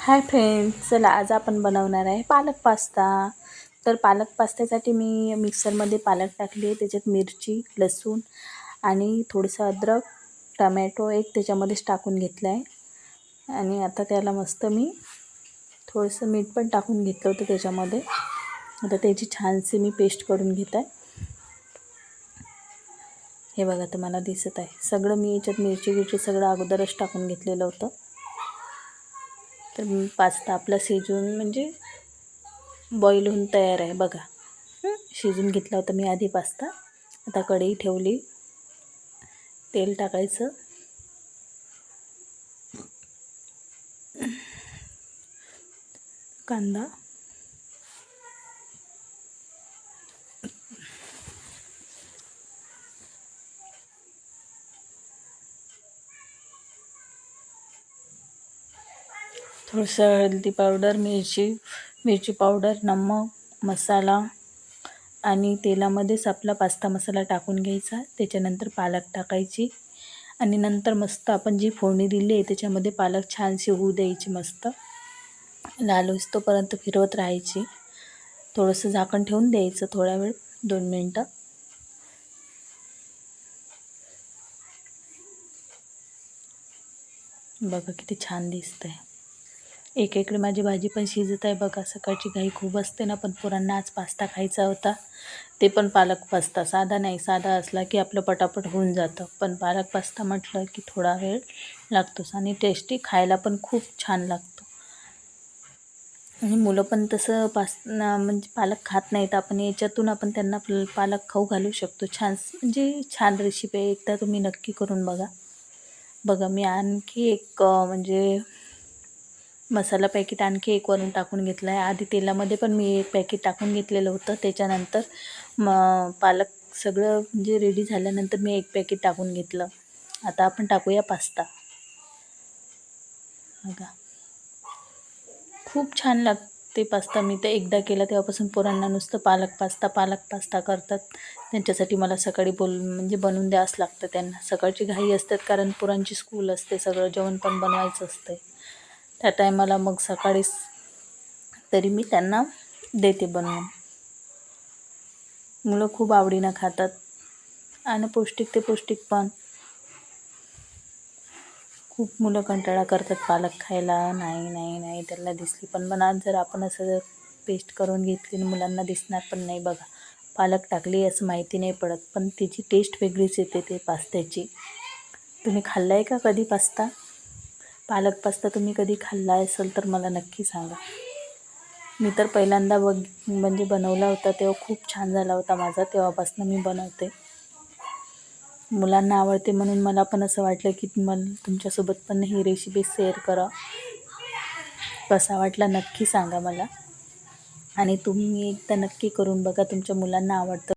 Hi friends, चला आज आपण बनवणार आहे पालक पास्ता. तर पालक पास्त्यासाठी मी मिक्सरमध्ये पालक टाकली आहे, त्याच्यात मिरची, लसूण आणि थोडंसं अद्रक, टमॅटो एक त्याच्यामध्येच टाकून घेतलं आहे. आणि आता त्याला मस्त मी थोडंसं मीठ पण टाकून घेतलं होतं त्याच्यामध्ये. आता त्याची छानशी मी पेस्ट करून घेत आहे. हे बघा तुम्हाला दिसत आहे, सगळं मी याच्यात मिरची सगळं अगोदरच टाकून घेतलेलं होतं. तर पास्ता आपला शिजून म्हणजे बॉईल होऊन तयार आहे बघा. शिजून घेतला होता मी आधी पास्ता. आता कढई ठेवली, तेल टाकायचं, कांदा, थोडंसं हळदी पावडर, मिरची पावडर, नमक, मसाला आणि तेलामध्येच आपला पास्ता मसाला टाकून घ्यायचा. त्याच्यानंतर पालक टाकायची आणि नंतर मस्त आपण जी फोडणी दिली आहे त्याच्यामध्ये पालक छानशी होऊ द्यायची, मस्त लाल होईस्तोपर्यंत फिरवत राहायची. थोडंसं झाकण ठेवून द्यायचं थोडा वेळ, 2 मिनटं. बघा किती छान दिसतं आहे. एकीकडे माझी भाजी पण शिजत आहे बघा. सकाळची घाई खूप असते ना, पण पोरांना आज पास्ता खायचा होता. ते पण पालक पास्ता, साधा नाही. साधा असला की आपलं पटापट होऊन जातं, पण पालक पास्ता म्हटलं की थोडा वेळ लागतोच आणि टेस्टी खायला पण खूप छान लागतो. आणि मुलं पण तसं म्हणजे पालक खात नाहीत. आपण याच्यातून आपण त्यांना पालक खाऊ घालू शकतो. म्हणजे छान रेसिपी आहे, एकदा तुम्ही नक्की करून बघा. बघा मी आणखी एक म्हणजे मसाला पॅकेट आणखी एक वरून टाकून घेतला आहे. आधी तेलामध्ये पण मी एक पॅकेट टाकून घेतलेलं होतं. त्याच्यानंतर पालक सगळं म्हणजे रेडी झाल्यानंतर मी एक पॅकेट टाकून घेतलं. आता आपण टाकूया पास्ता. बघा खूप छान लागते पास्ता. मी तर एकदा केला तेव्हापासून पोरांना नुसतं पालक पास्ता करतात. त्यांच्यासाठी मला सकाळी म्हणजे बनवून द्यावंच लागतं त्यांना. सकाळची घाई असतात कारण पोरांची स्कूल असते, सगळं जेवण पण बनवायचं असतं. त्या टायमाला मग सकाळीच तरी मी त्यांना देते बनवून. मुलं खूप आवडीनं खातात आणि पौष्टिक पण. खूप मुलं कंटाळा करतात पालक खायला, नाही त्याला दिसली पण आज जर आपण असं जर पेस्ट करून घेतली आणि मुलांना दिसणार पण नाही बघा. पालक टाकली असं माहिती नाही पडत, पण त्याची टेस्ट वेगळीच येते ते पास्त्याची. तुम्ही खाल्ला आहे का कधी पास्ता? पालक पास्ता तुम्ही कधी खाल्ला असेल तर मला नक्की सांगा. मी तर पहिल्यांदा म्हणजे बनवला होता तेव्हा खूप छान झाला होता माझा. तेव्हापासून मी बनवते. मुलांना आवडते म्हणून मला पण असं वाटलं की मला तुमच्यासोबत पण ही रेसिपी शेअर करा. कसा वाटला नक्की सांगा मला. आणि तुम्ही एकदा नक्की करून बघा, तुमच्या मुलांना आवडतं.